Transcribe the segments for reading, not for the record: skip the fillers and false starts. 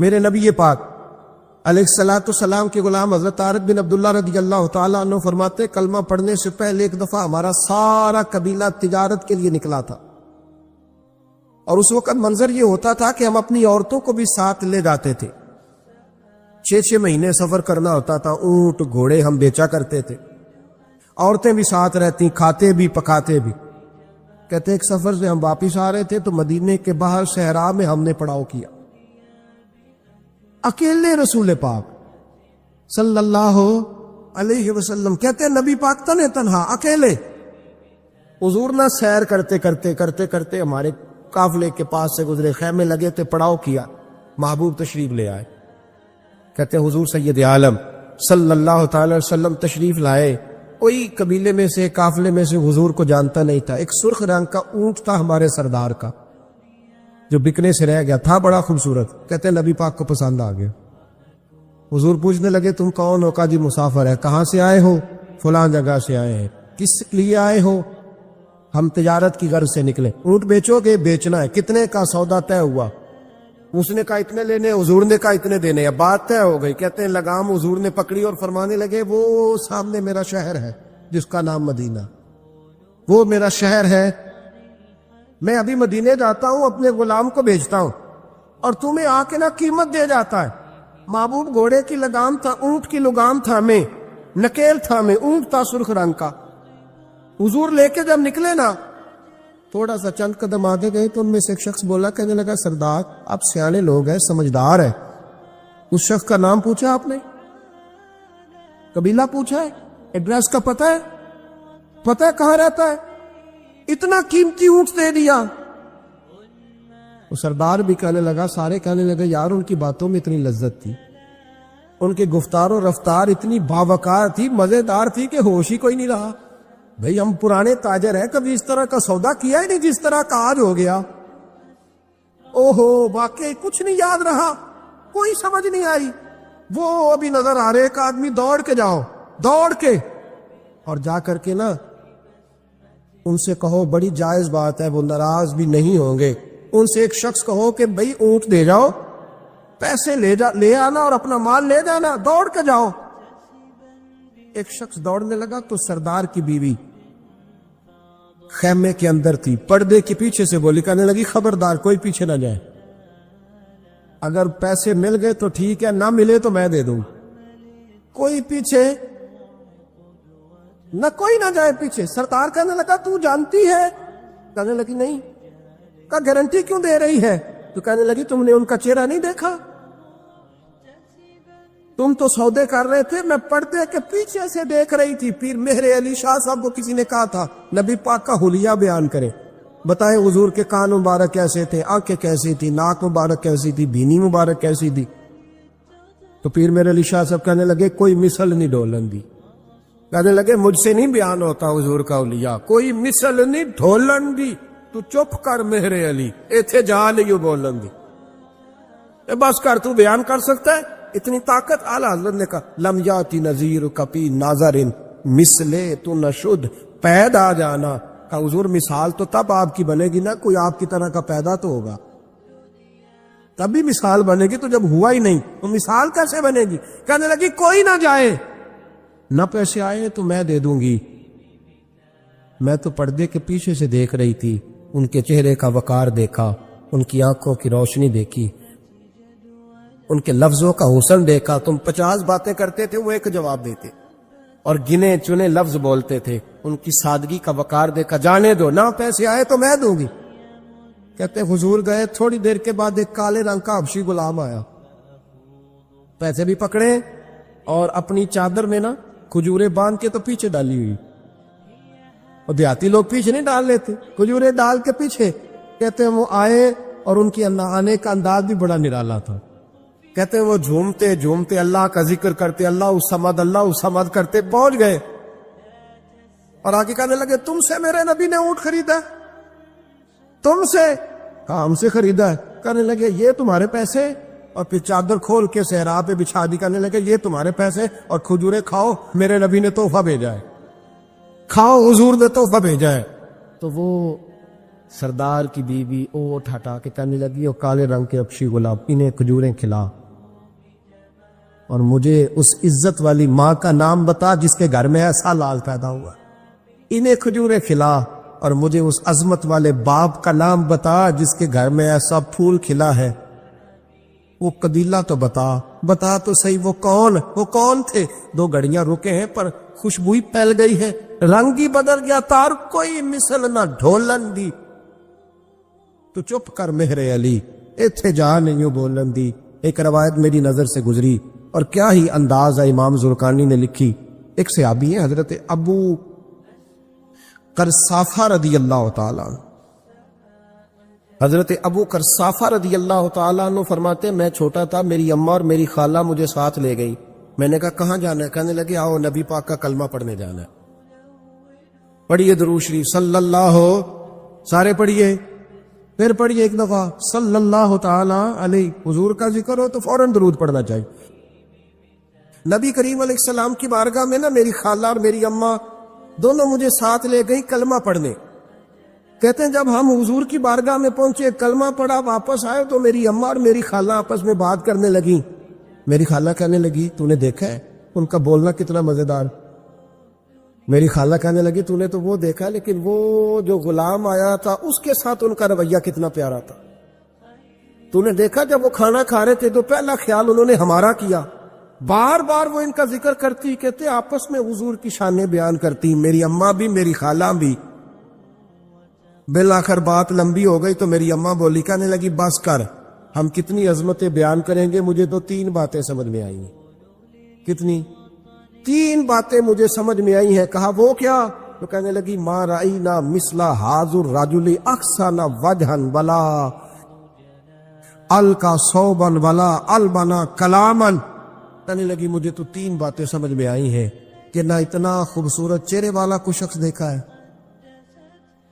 میرے نبی پاک علیہ الصلوۃ والسلام کے غلام حضرت عارف بن عبداللہ رضی اللہ تعالیٰ عنہ فرماتے کلمہ پڑھنے سے پہلے ایک دفعہ ہمارا سارا قبیلہ تجارت کے لیے نکلا تھا، اور اس وقت منظر یہ ہوتا تھا کہ ہم اپنی عورتوں کو بھی ساتھ لے جاتے تھے۔ 6 مہینے سفر کرنا ہوتا تھا، اونٹ گھوڑے ہم بیچا کرتے تھے، عورتیں بھی ساتھ رہتی، کھاتے بھی پکاتے بھی۔ کہتے ایک سفر سے ہم واپس آ رہے تھے تو مدینے کے باہر صحرا میں ہم نے پڑاؤ کیا، اکیلے رسول پاک صلی اللہ علیہ وسلم، کہتے نبی پاک تنہا اکیلے۔ حضور نہ سیر کرتے کرتے ہمارے قافلے کے پاس سے گزرے، خیمے لگے تھے، پڑاؤ کیا، محبوب تشریف لے آئے۔ کہتے حضور سید عالم صلی اللہ تعالی وسلم تشریف لائے، کوئی قبیلے میں سے قافلے میں سے حضور کو جانتا نہیں تھا۔ ایک سرخ رنگ کا اونٹ تھا ہمارے سردار کا جو بکنے سے رہ گیا تھا، بڑا خوبصورت۔ کہتے نبی پاک کو پسند آ گیا۔ حضور پوچھنے لگے تم کون ہو؟ کہا جی مسافر ہے۔ کہاں سے آئے ہو؟ فلاں جگہ سے آئے ہیں۔ کس لیے آئے ہو؟ ہم تجارت کی غرض سے نکلے۔ اونٹ بیچو گے؟ بیچنا ہے۔ کتنے کا سودا طے ہوا؟ اس نے کہا اتنے لینے، حضور نے کہا اتنے دینے، اب بات طے ہو گئی۔ کہتے ہیں لگام حضور نے پکڑی اور فرمانے لگے وہ سامنے میرا شہر ہے جس کا نام مدینہ، وہ میرا شہر ہے، میں ابھی مدینے جاتا ہوں، اپنے غلام کو بھیجتا ہوں اور تمہیں آ کے نہ قیمت دے جاتا ہے۔ محبوب گھوڑے کی لگام تھا، اونٹ کی لگام تھا، میں نکیل تھا، میں اونٹ تھا سرخ رنگ کا۔ حضور لے کے جب نکلے نا، تھوڑا سا چند قدم آگے گئے تو ان میں سے ایک شخص بولا، کہنے لگا سردار آپ سیانے لوگ ہیں، سمجھدار ہیں، اس شخص کا نام پوچھا آپ نے؟ قبیلہ پوچھا ہے؟ ایڈریس کا پتہ ہے؟ پتہ ہے کہاں رہتا ہے؟ اتنا قیمتی اونٹ دے دیا۔ وہ سردار بھی کہنے لگا، سارے کہنے لگے یار ان کی باتوں میں اتنی لذت تھی، ان کے گفتار و رفتار اتنی باوقار تھی، مزیدار تھی کہ ہوش ہی کوئی نہیں رہا۔ بھئی ہم پرانے تاجر ہیں، کبھی اس طرح کا سودا کیا ہی نہیں جس طرح کا آج ہو گیا۔ اوہو واقعی کچھ نہیں یاد رہا، کوئی سمجھ نہیں آئی۔ وہ ابھی نظر آ رہے، ایک آدمی دوڑ کے جاؤ، دوڑ کے اور جا کر کے نا ان سے کہو، بڑی جائز بات ہے، وہ ناراض بھی نہیں ہوں گے۔ ان سے ایک شخص کہو کہ بھئی اونٹ دے جاؤ، پیسے لے آنا اور اپنا مال لے جانا، دوڑ کے جاؤ۔ ایک شخص دوڑنے لگا تو سردار کی بیوی خیمے کے اندر تھی، پردے کے پیچھے سے بولی، کہنے لگی خبردار کوئی پیچھے نہ جائے، اگر پیسے مل گئے تو ٹھیک ہے، نہ ملے تو میں دے دوں، کوئی پیچھے نہ، کوئی نہ جائے پیچھے۔ سردار کہنے لگا تو جانتی ہے؟ کہنے لگی نہیں۔ کہا گارنٹی کیوں دے رہی ہے؟ تو کہنے لگی تم نے ان کا چہرہ نہیں دیکھا؟ تم تو سودے کر رہے تھے، میں پردے کے پیچھے سے دیکھ رہی تھی۔ پیر مہر علی شاہ صاحب کو کسی نے کہا تھا نبی پاک کا حلیہ بیان کرے، بتائے حضور کے کان مبارک کیسے تھے، آنکھیں کیسی تھی، ناک مبارک کیسی تھی، بینی مبارک کیسی تھی۔ تو پیر مہر علی شاہ صاحب کہنے لگے کوئی مثل نہیں ڈھولن دی، کہنے لگے مجھ سے نہیں بیان ہوتا حضور کا حلیہ، کوئی مثل نہیں ڈھولن دی، تو چپ کر مہر علی، ایتھے جا نہیں بولن دی، بس کر، تو بیان کر سکتا ہے اتنی طاقت۔ اعلیٰ حضرت نے کہا لم یاتی نذیر کپی ناظر مثلے تو نشد، پید آ جانا۔ کہا حضور مثال تو تب آپ کی بنے گی نا، کوئی آپ کی طرح کا پیدا تو ہوگا، تبھی مثال بنے گی، تو جب ہوا ہی نہیں تو مثال کیسے بنے گی؟ کہنے لگی کوئی نہ جائے، نہ پیسے آئے تو میں دے دوں گی۔ میں تو پردے کے پیچھے سے دیکھ رہی تھی، ان کے چہرے کا وقار دیکھا، ان کی آنکھوں کی روشنی دیکھی، ان کے لفظوں کا حسن دیکھا۔ تم 50 باتیں کرتے تھے، وہ ایک جواب دیتے، اور گنے چنے لفظ بولتے تھے، ان کی سادگی کا وقار دیکھا۔ جانے دو، نہ پیسے آئے تو میں دوں گی۔ کہتے حضور گئے، تھوڑی دیر کے بعد ایک کالے رنگ کا حبشی غلام آیا، پیسے بھی پکڑے اور اپنی چادر میں نا کھجورے باندھ کے تو پیچھے ڈالی ہوئی، اور دیہاتی لوگ پیچھے نہیں ڈال لیتے، کھجورے ڈال کے پیچھے۔ کہتے ہیں وہ آئے اور ان کی آنے کا انداز بھی بڑا نرالا تھا۔ کہتے ہیں وہ جھومتے جھومتے اللہ کا ذکر کرتے، اللہ الصمد کرتے پہنچ گئے، اور آگے کہنے لگے تم سے میرے نبی نے اونٹ خریدا؟ تم سے؟ کہا ہم سے خریدا ہے۔ کہنے لگے یہ تمہارے پیسے؟ اور پھر چادر کھول کے صحرا پہ بچھا دی، کہنے لگے یہ تمہارے پیسے، اور کھجورے کھاؤ، میرے نبی نے تحفہ بھیجا ہے، کھاؤ، حضور نے تحفہ بھیجا ہے۔ تو وہ سردار کی بیوی اوٹ ہٹا کے کہنے لگی وہ کالے رنگ کے اکشی گلاب انہیں کھجوریں کھلا، اور مجھے اس عزت والی ماں کا نام بتا جس کے گھر میں ایسا لال پیدا ہوا، انہیں کھجوریں کھلا، اور مجھے اس عظمت والے باپ کا نام بتا جس کے گھر میں ایسا پھول کھلا ہے، وہ قبیلہ تو بتا تو صحیح، وہ کون تھے؟ 2 گھڑیاں رکے ہیں پر خوشبوئی پھیل گئی ہے، رنگ ہی بدل گیا، تار کوئی مثل نہ ڈھولن دی، تو چپ کر مہر علی ایتھے جا نہیں بولن دی۔ ایک روایت میری نظر سے گزری، اور کیا ہی انداز ہے، امام زرقانی نے لکھی، ایک صحابی ہیں حضرت ابو قرصافہ رضی اللہ تعالیٰ عنہ، حضرت ابو قرصافہ رضی اللہ تعالیٰ عنہ فرماتے میں چھوٹا تھا، میری اماں اور میری خالہ مجھے ساتھ لے گئی، میں نے کہا کہاں جانا ہے؟ کہنے لگے آؤ نبی پاک کا کلمہ پڑھنے جانا ہے، پڑھیے درود شریف صلی اللہ، سارے پڑھیے، پھر پڑھیے ایک دفعہ صلی اللہ تعالی علیہ، حضور کا ذکر ہو تو فوراً درود پڑھنا چاہیے۔ نبی کریم علیہ السلام کی بارگاہ میں نا میری خالہ اور میری اماں دونوں مجھے ساتھ لے گئی کلمہ پڑھنے، کہتے ہیں جب ہم حضور کی بارگاہ میں پہنچے، کلمہ پڑھا، واپس آئے تو میری اماں اور میری خالہ آپس میں بات کرنے لگی، میری خالہ کہنے لگی تو نے دیکھا ہے ان کا بولنا کتنا مزیدار، میری خالہ کہنے لگی تو نے تو وہ دیکھا لیکن وہ جو غلام آیا تھا اس کے ساتھ ان کا رویہ کتنا پیارا تھا، تو نے دیکھا جب وہ کھانا کھا رہے تھے تو پہلا خیال انہوں نے ہمارا کیا، بار بار وہ ان کا ذکر کرتی، کہتے آپس میں حضور کی شانیں بیان کرتی، میری اماں بھی میری خالہ بھی۔ بالآخر بات لمبی ہو گئی تو میری اماں بولی، کہنے لگی بس کر، ہم کتنی عظمتیں بیان کریں گے، مجھے تو 3 باتیں سمجھ میں آئی ہیں۔ کتنی؟ 3 باتیں مجھے سمجھ میں آئی ہیں۔ کہا وہ کیا؟ تو کہنے لگی ما رأینا مثل ھذا الرجل احسن وجھا ولا القى صوبا ولا البنا کلاما، کہنے لگی مجھے تو 3 باتیں سمجھ میں آئی ہیں کہ نہ اتنا خوبصورت چہرے والا کوئی شخص دیکھا ہے،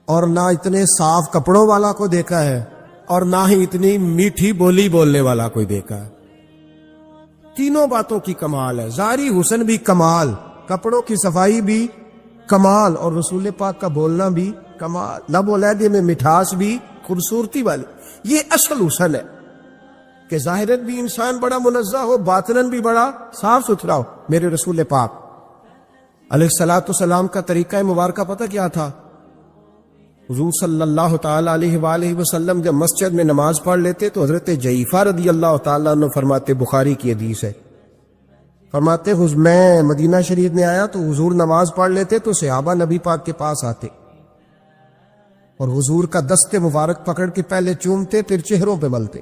اور نہ اتنے صاف کپڑوں والا کو دیکھا ہے، اور نہ ہی اتنی میٹھی بولی بولنے والا کوئی دیکھا ہے۔ تینوں باتوں کی کمال ہے، ظاہری حسن بھی کمال، کپڑوں کی صفائی بھی کمال، اور رسول پاک کا بولنا بھی کمال، لب و لہجے میں مٹھاس بھی خوبصورتی والی۔ یہ اصل حسن ہے کہ ظاہرت بھی انسان بڑا منزہ ہو، باطناً بھی بڑا صاف ستھرا ہو۔ میرے رسول پاک علیہ الصلوۃ والسلام کا طریقہ مبارکہ پتہ کیا تھا؟ حضور صلی اللہ تعالی علیہ وآلہ وسلم جب مسجد میں نماز پڑھ لیتے تو حضرت جعفہ رضی اللہ تعالیٰ عنہ فرماتے، بخاری کی حدیث ہے، فرماتے میں مدینہ شریف میں آیا تو حضور نماز پڑھ لیتے تو صحابہ نبی پاک کے پاس آتے اور حضور کا دست مبارک پکڑ کے پہلے چومتے پھر چہروں پہ ملتے،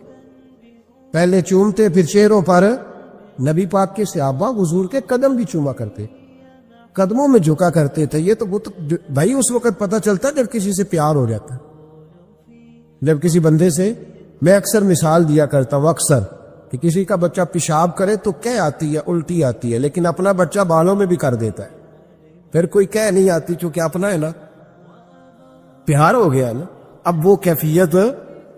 پہلے چومتے پھر چہروں پر۔ نبی پاک کے صحابہ حضور کے قدم بھی چوما کرتے، قدموں میں جھکا کرتے تھے۔ یہ تو بھائی اس وقت پتہ چلتا جب کسی سے پیار ہو جاتا، جب کسی بندے سے، میں اکثر مثال دیا کرتا ہوں اکثر کہ کسی کا بچہ پیشاب کرے تو کہہ آتی ہے، الٹی آتی ہے، لیکن اپنا بچہ بالوں میں بھی کر دیتا ہے، پھر کوئی کہہ نہیں آتی چونکہ اپنا ہے نا، پیار ہو گیا نا۔ اب وہ کیفیت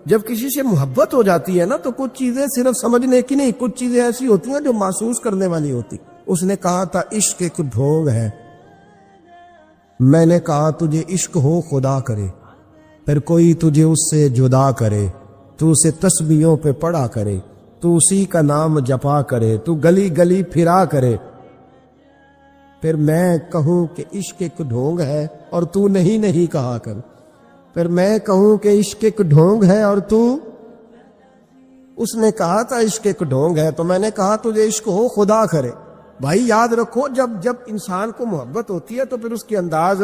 جب کسی سے محبت ہو جاتی ہے نا تو کچھ چیزیں صرف سمجھنے کی نہیں، کچھ چیزیں ایسی ہوتی ہیں جو محسوس کرنے والی ہوتی۔ اس نے کہا تھا عشق ایک ڈھونگ ہے، میں نے کہا تجھے عشق ہو خدا کرے، پھر کوئی تجھے اس سے جدا کرے، تو اسے تسبیحوں پہ پڑھا کرے، تو اسی کا نام جپا کرے، تو گلی گلی پھرا کرے، پھر میں کہوں کہ عشق ایک ڈھونگ ہے اور تو نہیں کہا کر، پھر میں کہوں کہ عشق ایک ڈھونگ ہے اور تو، اس نے کہا تھا عشق ایک ڈھونگ ہے تو میں نے کہا تجھے عشق ہو خدا کرے۔ بھائی یاد رکھو جب انسان کو محبت ہوتی ہے تو پھر اس کے انداز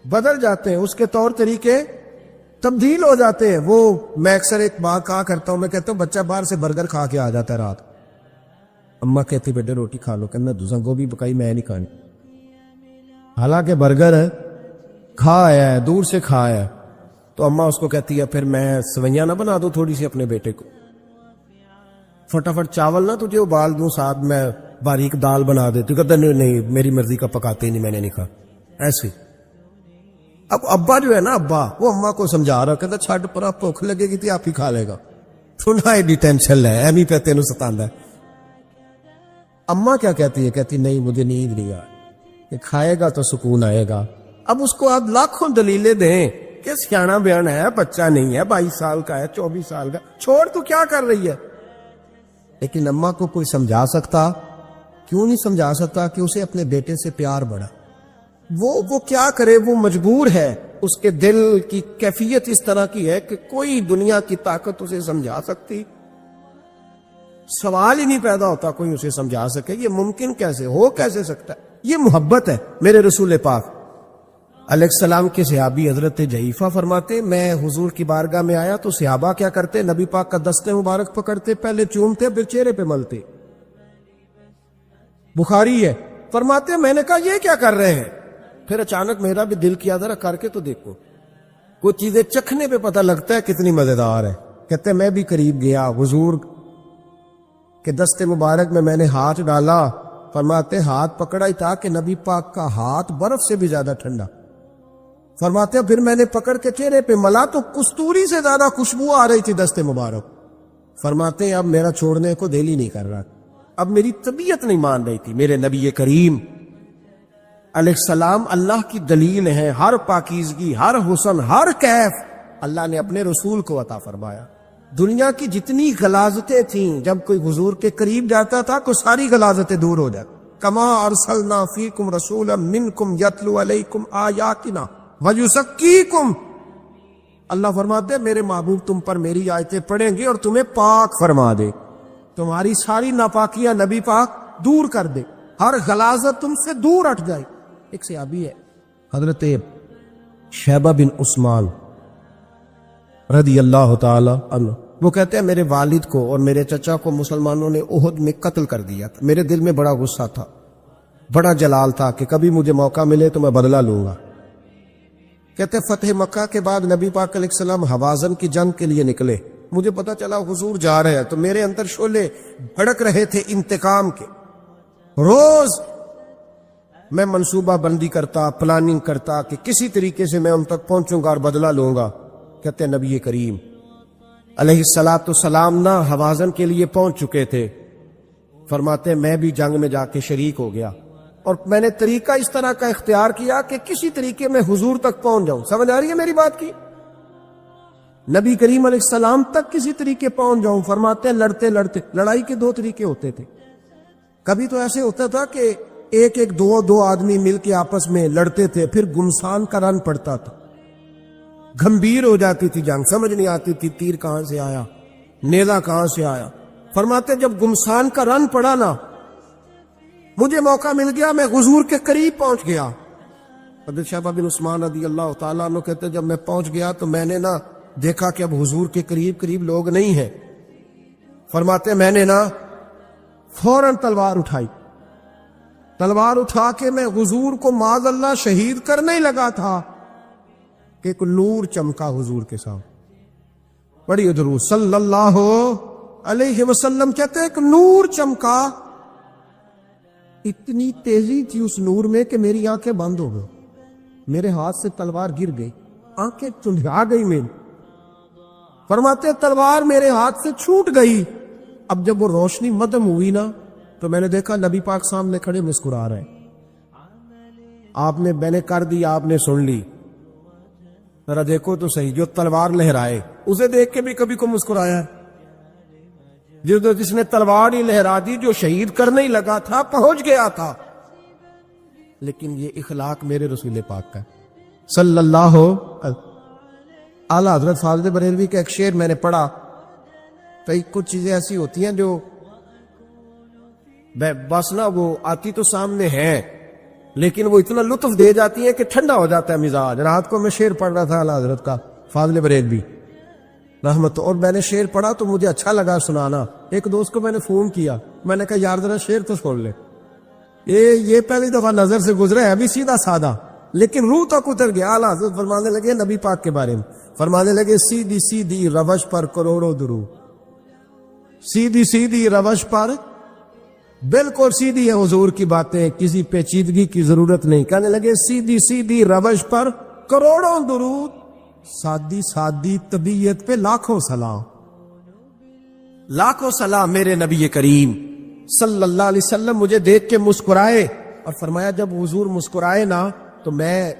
بدل جاتے ہیں، اس کے طور طریقے تبدیل ہو جاتے ہیں۔ وہ میں اکثر ایک بات کہا کرتا ہوں، میں کہتا ہوں بچہ باہر سے برگر کھا کے آ جاتا ہے رات، اماں کہتی بیٹے روٹی کھا لو، کہنا دوسرا گوبھی پکائی میں نہیں کھانی، حالانکہ برگر کھا آیا ہے، دور سے کھا آیا ہے، تو اماں اس کو کہتی ہے پھر میں سوئیاں نہ بنا دو تھوڑی سی اپنے بیٹے کو، فٹافٹ چاول نہ تجھے ابال دوں، ساتھ میں باریک دال بنا دیتی، کہتا نہیں میری مرضی کا پکاتے ہی نہیں، میں نے نہیں کھا ایسے۔ اب ابا جو ہے نا، ابا وہ اماں کو سمجھا رہا، کہتا چھڈ پرا، بھوک لگے گی تھی آپ ہی کھا لے گا، تو نہ ایڈی ٹینشن ہے، ایمی پہ تینوں ستاندا ہے۔ اماں کیا کہتی ہے؟ کہتی نہیں مجھے نیند نہیں آ، کہ کھائے گا تو سکون آئے گا۔ اب اس کو آپ لاکھوں دلیلیں دیں کہ سیانا بیان ہے، بچہ نہیں ہے، 22 سال کا ہے، 24 سال کا، چھوڑ تو کیا کر رہی ہے. لیکن اماں کو کوئی سمجھا سکتا؟ کیوں نہیں سمجھا سکتا؟ کہ اسے اپنے بیٹے سے پیار بڑھا. وہ کیا کرے، وہ مجبور ہے. اس کے دل کی کیفیت اس طرح کی ہے کہ کوئی دنیا کی طاقت اسے سمجھا سکتی؟ سوال ہی نہیں پیدا ہوتا کوئی اسے سمجھا سکے. یہ ممکن کیسے ہو، کیسے سکتا ہے؟ یہ محبت ہے. میرے رسول پاک علیہ السلام کے صحابی حضرت جعفہ فرماتے میں حضور کی بارگاہ میں آیا تو صحابہ کیا کرتے، نبی پاک کا دست مبارک پکڑتے، پہلے چومتے پھر چہرے پہ ملتے. بخاری ہے. فرماتے میں نے کہا یہ کیا کر رہے ہیں؟ پھر اچانک میرا بھی دل کیا ذرا کر کے تو دیکھو. کچھ چیزیں چکھنے پہ پتہ لگتا ہے کتنی مزیدار ہے. کہتے میں بھی قریب گیا، حضور کہ دست مبارک میں نے ہاتھ ڈالا. فرماتے ہاتھ پکڑا ہی تھا کہ نبی پاک کا ہاتھ برف سے بھی زیادہ ٹھنڈا. فرماتے پھر میں نے پکڑ کے چہرے پہ ملا تو کستوری سے زیادہ خوشبو آ رہی تھی دست مبارک. فرماتے اب میرا چھوڑنے کو دل ہی نہیں کر رہا، اب میری طبیعت نہیں مان رہی تھی. میرے نبی کریم علیہ السلام اللہ کی دلیل ہیں. ہر پاکیزگی، ہر حسن، ہر کیف اللہ نے اپنے رسول کو عطا فرمایا. دنیا کی جتنی غلاظتیں تھیں جب کوئی حضور کے قریب جاتا تھا تو ساری غلاظتیں دور ہو جاتی. کما ارسلنا فیکم رسولا منکم یتلو علیکم آیاتنا ویزکیکم. اللہ فرماتے میرے محبوب تم پر میری آیتیں پڑھیں گے اور تمہیں پاک فرما دے، تمہاری ساری ناپاکیاں نبی پاک دور کر دے، ہر غلاظت تم سے دور ہٹ جائے. ایک صحابی ہے حضرت شیبہ بن عثمان رضی اللہ تعالی عنہ، وہ کہتے ہیں میرے والد کو اور میرے چچا کو مسلمانوں نے احد میں قتل کر دیا تھا. میرے دل میں بڑا غصہ تھا، بڑا جلال تھا کہ کبھی مجھے موقع ملے تو میں بدلہ لوں گا. کہتے فتح مکہ کے بعد نبی پاک علیہ السلام حوازن کی جنگ کے لیے نکلے. مجھے پتا چلا حضور جا رہے ہیں تو میرے اندر شعلے بھڑک رہے تھے انتقام کے. روز میں منصوبہ بندی کرتا، پلاننگ کرتا کہ کسی طریقے سے میں ان تک پہنچوں گا اور بدلہ لوں گا. کہتے ہیں نبی کریم علیہ السلام نہ حوازن کے لیے پہنچ چکے تھے. فرماتے میں بھی جنگ میں جا کے شریک ہو گیا اور میں نے طریقہ اس طرح کا اختیار کیا کہ کسی طریقے میں حضور تک پہنچ جاؤں. سمجھ آ رہی ہے میری بات کی؟ نبی کریم علیہ السلام تک کسی طریقے پہنچ جاؤں. فرماتے ہیں لڑتے لڑتے، لڑائی کے دو طریقے ہوتے تھے. کبھی تو ایسے ہوتا تھا کہ ایک دو آدمی مل کے آپس میں لڑتے تھے، پھر گمسان کا رن پڑتا تھا، گھمبیر ہو جاتی تھی جنگ، سمجھ نہیں آتی تھی تیر کہاں سے آیا، نیزہ کہاں سے آیا. فرماتے جب گمسان کا رن پڑا نا، مجھے موقع مل گیا، میں حضور کے قریب پہنچ گیا. حضرت شیبہ بن عثمان رضی اللہ تعالیٰ عنہ کہتے جب میں پہنچ گیا تو میں نے نا دیکھا کہ اب حضور کے قریب لوگ نہیں ہیں. فرماتے میں نے نا فوراً تلوار اٹھائی، تلوار اٹھا کے میں حضور کو معاذ اللہ شہید کرنے ہی لگا تھا کہ ایک نور چمکا حضور کے سامنے. بڑی درود صلی اللہ علیہ وسلم. کہتے ایک نور چمکا، اتنی تیزی تھی اس نور میں کہ میری آنکھیں بند ہو گئی، میرے ہاتھ سے تلوار گر گئی، آنکھیں چندھا گئی میری. فرماتے تلوار میرے ہاتھ سے چھوٹ گئی. اب جب وہ روشنی مدھم ہوئی نا تو میں نے دیکھا نبی پاک سامنے کھڑے مسکرا رہے ہیں. آپ نے میں نے کر دی، آپ نے سن لی. ذرا دیکھو تو صحیح، جو تلوار لہرائے اسے دیکھ کے بھی کبھی کو مسکرایا ہے؟ جس نے تلوار ہی لہرا دی، جو شہید کرنے ہی لگا تھا، پہنچ گیا تھا. لیکن یہ اخلاق میرے رسول پاک کا صلی اللہ اعلیٰ حضرت فاضل بریلوی کا ایک شعر میں نے پڑھا. کئی کچھ چیزیں ایسی ہوتی ہیں جو بس نا وہ آتی تو سامنے ہیں لیکن وہ اتنا لطف دے جاتی ہیں کہ ٹھنڈا ہو جاتا ہے مزاج. رات کو میں شعر پڑھ رہا تھا اعلیٰ حضرت کا فاضل بریلوی رحمت، اور میں نے شعر پڑھا تو مجھے اچھا لگا سنانا. ایک دوست کو میں نے فون کیا، میں نے کہا یار ذرا شعر تو سن لے. یہ پہلی دفعہ نظر سے گزرا ہے، ابھی سیدھا سادہ لیکن روح تک اتر گیا. اعلیٰ حضرت فرمانے لگے نبی پاک کے بارے میں، فرمانے لگے سیدھی سیدھی روش پر کروڑوں درود. سیدھی سیدھی روش پر بالکل سیدھی ہے حضور کی باتیں، کسی پیچیدگی کی ضرورت نہیں. کہنے لگے سیدھی سیدھی روش پر کروڑوں درود، سادی سادی طبیعت پہ لاکھوں سلام. لاکھوں سلام میرے نبی کریم صلی اللہ علیہ وسلم مجھے دیکھ کے مسکرائے اور فرمایا جب حضور مسکرائے نا تو میں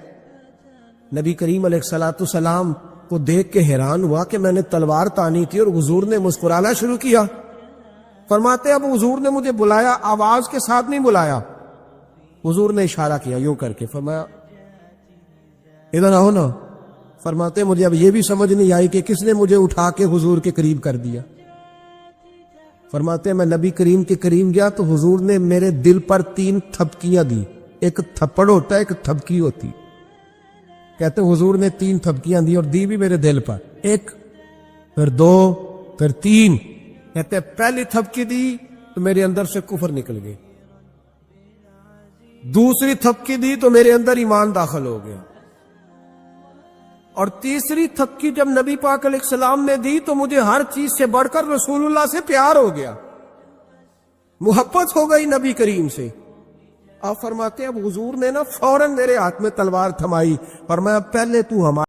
نبی کریم علیہ الصلوۃ والسلام کو دیکھ کے حیران ہوا کہ میں نے تلوار تانی تھی اور حضور نے مسکرانا شروع کیا. فرماتے اب حضور نے مجھے بلایا، آواز کے ساتھ نہیں بلایا، حضور نے اشارہ کیا یوں کر کے، فرمایا ادھر آؤ نا. فرماتے مجھے اب یہ بھی سمجھ نہیں آئی کہ کس نے مجھے اٹھا کے حضور کے قریب کر دیا. فرماتے میں نبی کریم کے قریب گیا تو حضور نے میرے دل پر 3 تھپکیاں دی. ایک تھپڑ ہوتا ہے، ایک تھپکی ہوتی. کہتے حضور نے 3 تھپکیاں دی اور دی بھی میرے دل پر، 1 پھر 2 پھر 3. کہتے پہلی تھپکی دی تو میرے اندر سے کفر نکل گئی، دوسری تھپکی دی تو میرے اندر ایمان داخل ہو گیا، اور تیسری تھپکی جب نبی پاک علیہ السلام نے دی تو مجھے ہر چیز سے بڑھ کر رسول اللہ سے پیار ہو گیا، محبت ہو گئی نبی کریم سے. آپ فرماتے ہیں اب حضور نے نا فوراً میرے ہاتھ میں تلوار تھمائی، فرمایا پہلے تو ہمارے